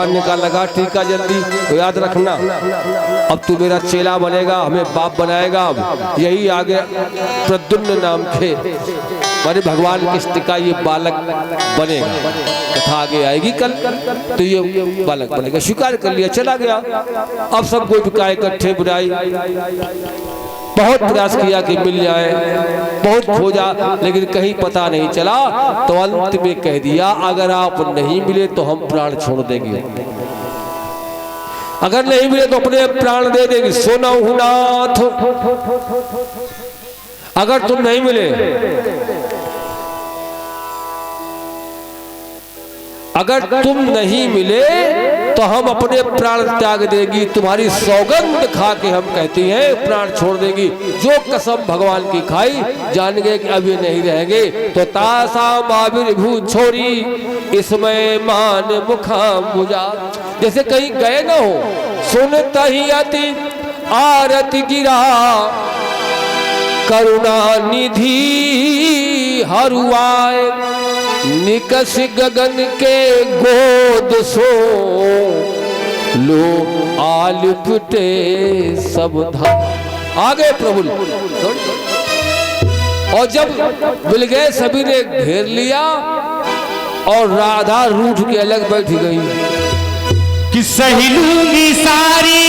निकाल लगा टीका जल्दी, तो याद रखना अब तू मेरा चेला बनेगा, हमें बाप बनाएगा। अब यही आगे प्रद्युम्न नाम थे माने भगवान कृष्ण का ये बालक बनेगा, कथा आगे आएगी कल, तो ये बालक बनेगा। स्वीकार कर लिया, चला गया। अब सब गोपिकाएं इकट्ठे बुलाई, बहुत प्रयास किया कि मिल जाए, बहुत खोजा लेकिन कहीं पता नहीं चला। तो अंत में कह दिया अगर आप नहीं मिले तो हम प्राण छोड़ देंगे, अगर नहीं मिले तो अपने प्राण दे देंगे। सोना हूं नाथ, अगर तुम नहीं मिले, अगर तुम नहीं मिले तो हम अपने प्राण त्याग देगी, तुम्हारी सौगंध खा के हम कहती हैं प्राण छोड़ देगी। जो कसम भगवान की खाई, जान गए कि अब ये नहीं रहेंगे। तो तासा आविर्भू छोरी इसमें मान मुखा मुझा, जैसे कहीं गए ना हो, सुनता ही अति आरती गिरा करुणा निधि हरुआए, निकस गगन के गोद सो लो आलिपटे सब धा। आगे प्रभु और जब मिल गए सभी ने घेर लिया और राधा रूठ के अलग बैठ गई कि सही लूंगी सारी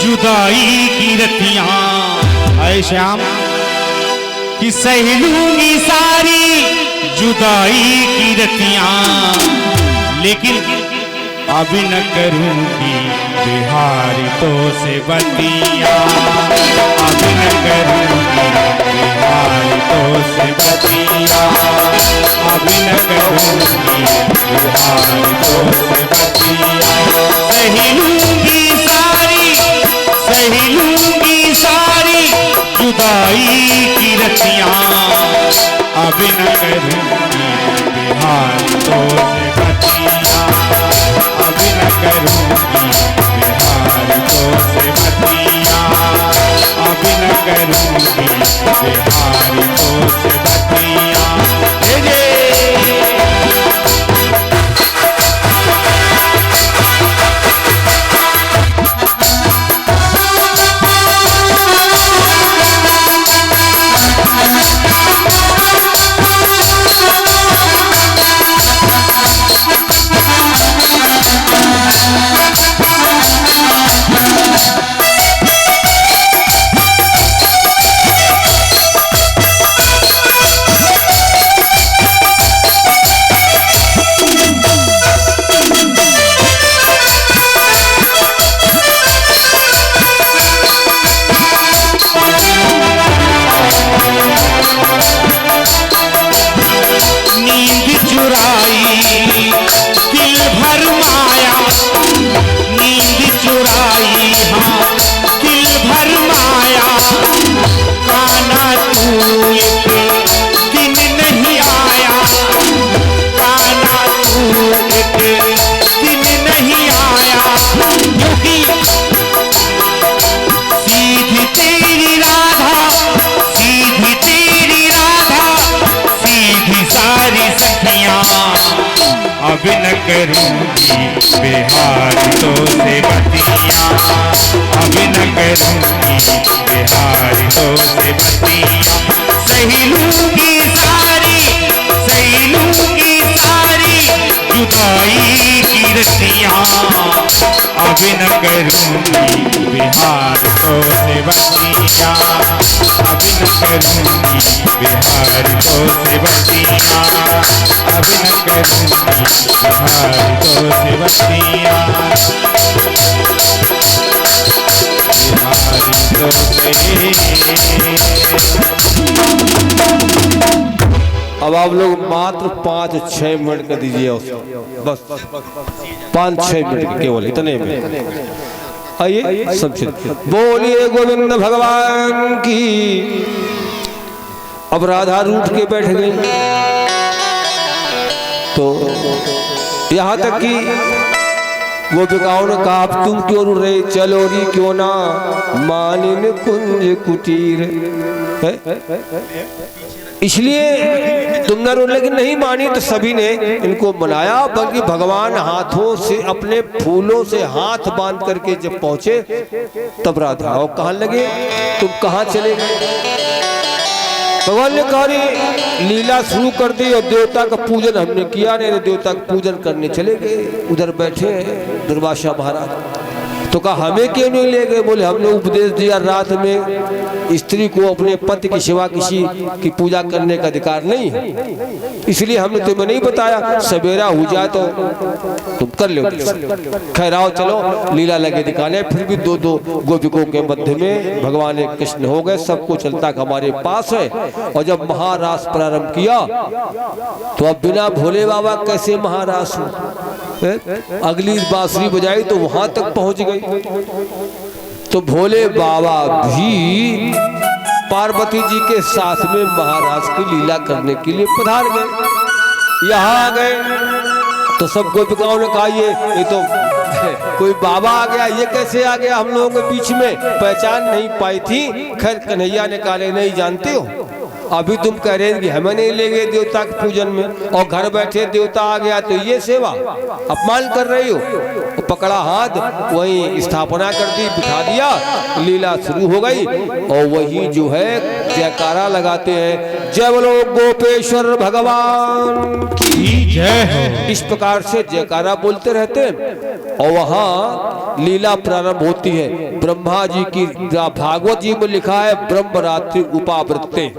जुदाई की रतियां। अरे श्याम कि सही लूंगी सारी जुदाई की रतियां, लेकिन अभी न करूंगी बिहारी तो से बतियां, अभी न करूंगी बिहारी तो से बतियां, अभी न करूंगी बिहारी तो से बतियां। सही लूंगी सारी जुदाई की रतियां, अभी न करूंगी बिहारी तो से बतियां, अभी न करूंगी बिहारी तो से बतियां, अभी न करूंगी बिहारी तो से बतियां। अभी न करूंगी बिहारी तो से बतियां, अभी न करूंगी बिहारी तो से बतियां। सही लूंगी सारी जुदाई की रतियां, अभी न करूंगी बिहारी तो से बतियां, अभी न करूंगी बिहारी तो से बतियां, अभी न करूंगी बिहारी तो से बतियां, बिहारी तो से। अब आप लोग मात्र 5-6 मिनट का दीजिए, बस 5-6 मिनट केवल, इतने में आइए संक्षिप्त। बोलिए गोविंद भगवान की। अब राधा रूठ के बैठ गई, तो यहाँ तक कि वो बिकाओ ने कहा अब तुम क्यों रुठ रहे, चलो री क्यों ना मानिन कुंज कुटीर है? इसलिए तुमने रो, लेकिन नहीं मानी तो सभी ने इनको मनाया, बल्कि भगवान हाथों से अपने फूलों से हाथ बांध करके जब पहुंचे तब राधा और कहाँ लगे तुम कहाँ चले गए। भगवान ने कहा लीला शुरू कर दी और देवता का पूजन हमने किया नहीं, देवता का पूजन करने चले गए। उधर बैठे हैं दुर्वासा महाराज, तो कहा हमें क्यों नहीं ले गए। बोले हमने उपदेश दिया रात में स्त्री को अपने पति की सिवा किसी की पूजा करने का अधिकार नहीं है, इसलिए हमने तुम्हें नहीं बताया। सवेरा हो जाए तो तुम कर लो। खैर आओ चलो लीला लगे दिखाने। फिर भी दो दो गोपिकों के मध्य में भगवान एक कृष्ण हो गए। सबको चलता हमारे पास है। और जब महारास प्रारंभ किया तो अब बिना भोले बाबा कैसे महारास हो। अगली बांसुरी बजाई तो वहां तक पहुंच गई। तो भोले बाबा भी पार्वती जी के साथ में महाराज की लीला करने के लिए पधार गए। यहाँ आ गए तो सब गोपिकाओं ने कहा ये तो कोई बाबा आ गया, ये कैसे आ गया हम लोगों के बीच में, पहचान नहीं पाई थी। खैर कन्हैया ने कहा नहीं जानते हो, अभी तुम कह रहे हैं कि हमें नहीं ले गए देवता के पूजन में, और घर बैठे देवता आ गया तो ये सेवा अपमान कर रही हो। तो पकड़ा हाथ, वहीं स्थापना कर दी, बिठा दिया, लीला शुरू हो गई। और वही जो है जयकारा लगाते हैं, जय बोलो गोपेश्वर भगवान की जय हो। इस प्रकार से जयकारा बोलते रहते हैं। और वहां लीला प्रारंभ होती है। ब्रह्मा जी की भागवत जी में लिखा है ब्रह्म रात्रि उपावृत्ते।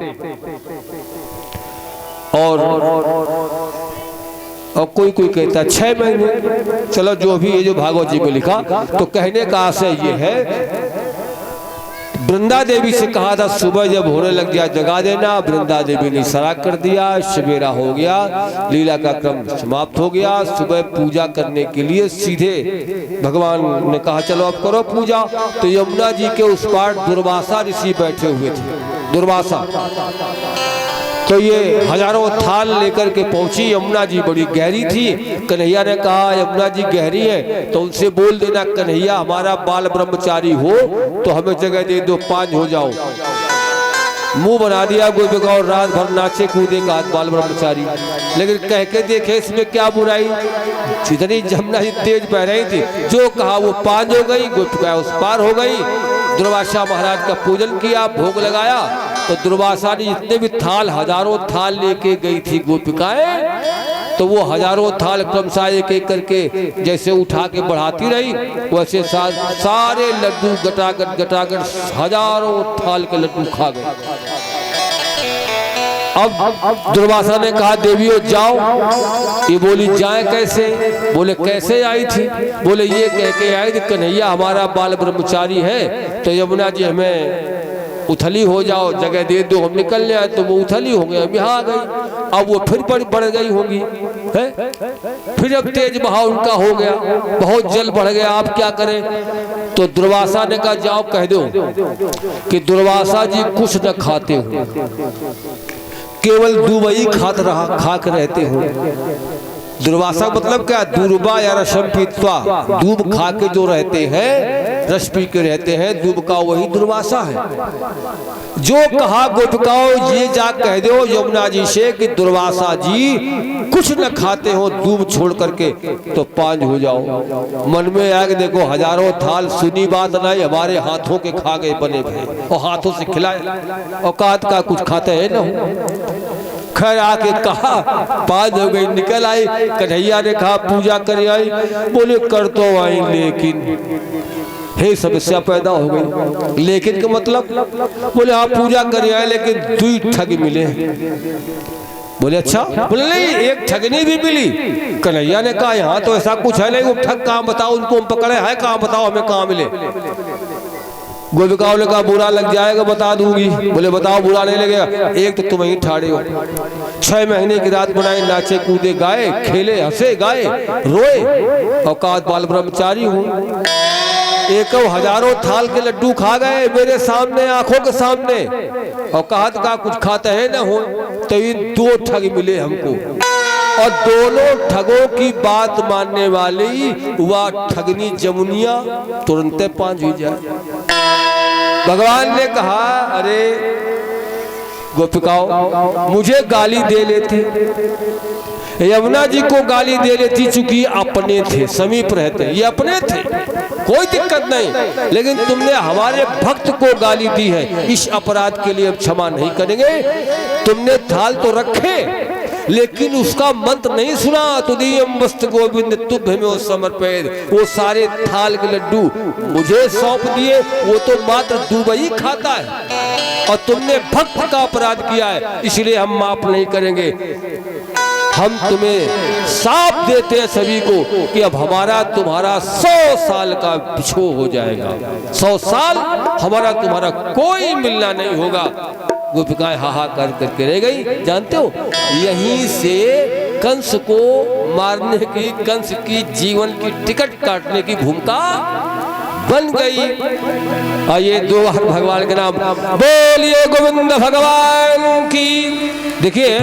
और कोई कहता है 6 महीने। चलो जो भी है जो भागवत जी में लिखा, तो कहने का आशय ये है वृंदा देवी से कहा था सुबह जब होने लग गया जगा देना। वृंदा देवी ने इशारा कर दिया, सवेरा हो गया, लीला का क्रम समाप्त हो गया। सुबह पूजा करने के लिए सीधे भगवान ने कहा चलो अब करो पूजा। तो यमुना जी के उस पार दुर्वासा ऋषि बैठे हुए थे। दुर्वासा तो ये हजारों थाल लेकर के पहुंची। यमुना जी बड़ी गहरी थी। कन्हैया ने कहा यमुना जी गहरी है तो उनसे बोल देना कन्हैया हमारा बाल ब्रह्मचारी हो तो हमें जगह दे दो, 5 हो जाओ। मुंह बना दिया गोपिका और रात भर नाचे कूदे का बाल ब्रह्मचारी। लेकिन कह के देखे इसमें क्या बुराई, जितनी यमुना जी तेज बह रही थी, जो कहा वो 5 हो गई, गोपिका उस पार हो गई। दुर्वासा महाराज का पूजन किया, भोग लगाया। तो दुर्वासा ने जितने भी थाल, हजारों थाल लेके गई थी गोपिकाएं, तो वो हजारों थाल क्रमशः एक एक करके जैसे उठा के बढ़ाती रही, वैसे सारे लड्डू गटागट हजारों थाल के लड्डू खा गए। अब दुर्वासा ने कहा देवियों जाओ। ये बोली जाए कैसे? बोले कैसे आई थी? बोले ये कह के आई थी कन्हैया हमारा बाल ब्रह्मचारी है तो यमुना जी हमें उथली हो जाओ, जगह दे दो, हम निकल जाए। तो वो उथली हो गई, अब यहाँ आ गई। अब वो फिर बढ़ गई होगी है? फिर अब तेज बहाव उनका हो गया, बहुत जल बढ़ गया, आप क्या करें? तो दुर्वासा ने कहा जाओ कह दो कि दुर्वासा जी कुछ न खाते हो, केवल दूब ही खा कर रहते हो। दुर्वासा मतलब क्या? दूर्वा या रसम पीत्वा, दूब खा के जो रहते हैं, रस पी के रहते हैं, दूब का वही दुर्वासा है। जो कहा गोपिकाओं ये जा कह दो यमुना जी से कि दुर्वासा जी कुछ न खाते हो दूब छोड़ करके तो 5 हो जाओ। मन में आगे देखो हजारों थाल, सुनी बात नहीं, हमारे हाथों के खा गए बने भे और हाथों से खिलाए, औकात का कुछ खाते है न। खैर आके कहा 5 हो गई, निकल आई। कन्हैया ने कहा पूजा कर आई। बोले कर तो आई लेकिन हे समस्या पैदा हो गई। लेकिन का मतलब? बोले हाँ पूजा कर आए लेकिन 2 ठग मिले। बोले अच्छा? बोले नहीं एक ठगनी भी मिली। कन्हैया ने कहा यहाँ तो ऐसा कुछ है नहीं, वो ठग कहाँ बताओ, उनको हम पकड़े हैं कहाँ, बताओ हमें कहाँ मिले। गोपिकाओं ने कहा बुरा लग जाएगा बता दूंगी। बोले बताओ बुरा नहीं लगेगा। एक तो तुम ही ठाड़े हो, 6 महीने की रात बनाई, नाचे कूदे गाए, खेले हंसे गाए रोए, औकात बाल ब्रह्मचारी हूँ। एक हजारों थाल के लड्डू खा गए मेरे सामने, आंखों के सामने, औकात का कुछ खाते हैं ना हो। तो ये 2 ठग मिले हमको, और दोनों ठगों की बात मानने वाली वह ठगनी जमुनिया तुरंत 5 हो जाए। भगवान ने कहा अरे गोपिकाओं मुझे गाली दे लेती, यमुना जी को गाली दे लेती, चूंकि अपने थे, समीप रहते, ये अपने थे, कोई दिक्कत नहीं, लेकिन तुमने हमारे भक्त को गाली दी है, इस अपराध के लिए अब क्षमा नहीं करेंगे। तुमने थाल तो रखे लेकिन उसका मंत्र नहीं सुना। तुदीयम वस्त गोविंद तुभ्यमेव समर्पयेत्, वो सारे थाल के लड्डू मुझे सौंप दिए, वो तो मात्र दुबई खाता है और तुमने भक्त का अपराध किया है, इसलिए हम माफ नहीं करेंगे। हम तुम्हें साफ देते हैं सभी को कि अब हमारा तुम्हारा 100 साल का बिछोह हो जाएगा, 100 साल हमारा तुम्हारा कोई मिलना नहीं होगा। गोपिकाएं हाहाकार करके रह गई। जानते हो, यहीं से कंस को मारने की, कंस की जीवन की टिकट काटने की भूमिका बन गई। आइए दो बार भगवान के नाम बोलिए, गोविंद भगवान की। देखिए